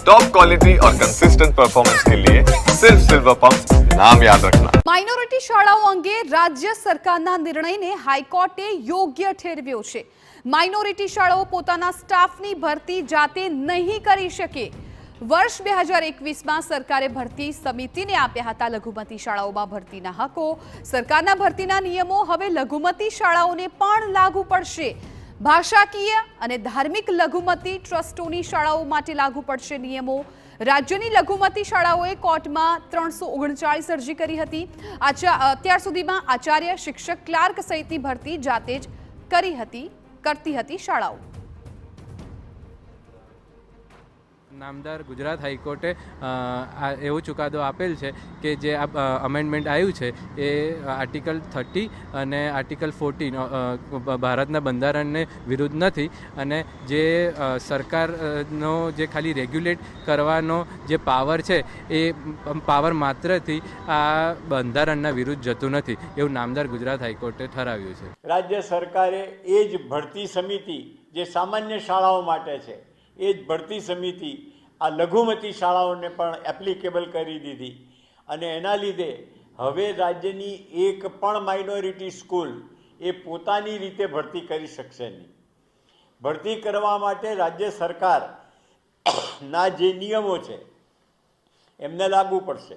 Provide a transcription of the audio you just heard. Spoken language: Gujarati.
टॉप क्वालिटी और कंसिस्टेंट परफॉर्मेंस के लिए सिर्फ सिल्वर पंप नाम याद रखना। માઇનોરિટી શાળાઓ અંગે રાજ્ય સરકારના નિર્ણયને હાઈકોર્ટે યોગ્ય ઠેરવ્યો છે। માઇનોરિટી શાળાઓ પોતાના સ્ટાફની ભરતી જાતે નહીં કરી શકે। વર્ષ 2021માં સરકારે ભરતી સમિતિને આપ્યા હતા લઘુમતી શાળાઓમાં ભરતીના હકો। સરકારના ભરતીના નિયમો હવે લઘુમતી શાળાઓને પણ લાગુ પડશે। ભાષાકીય અને ધાર્મિક લઘુમતી ટ્રસ્ટોની શાળાઓ માટે લાગુ પડશે નિયમો। રાજ્યની લઘુમતી શાળાઓએ કોર્ટમાં 339 અરજી કરી હતી। અત્યાર સુધીમાં આચાર્ય, શિક્ષક, ક્લાર્ક સહિતની ભરતી જાતે જ કરતી હતી શાળાઓ। નામદાર ગુજરાત હાઈકોર્ટે એવો ચુકાદો આપેલ છે કે જે અમેન્ડમેન્ટ આવ્યું છે એ આર્ટિકલ 30 અને આર્ટિકલ 14 ભારતના બંધારણને વિરુદ્ધ નથી અને જે સરકારનો જે ખાલી રેગ્યુલેટ કરવાનો જે પાવર છે એ પાવર માત્રથી આ બંધારણના વિરુદ્ધ જતું નથી એવું નામદાર ગુજરાત હાઈકોર્ટે ઠરાવ્યું છે। રાજ્ય સરકારે એ જ ભરતી સમિતિ જે સામાન્ય શાળાઓ માટે છે એ જ ભરતી સમિતિ આ લઘુમતી શાળાઓને પણ એપ્લિકેબલ કરી દીધી અને એના લીધે હવે રાજ્યની એક પણ માઇનોરિટી સ્કૂલ એ પોતાની રીતે ભરતી કરી શકશે નહીં। ભરતી કરવા માટે રાજ્ય સરકારના જે નિયમો છે એમને લાગુ પડશે।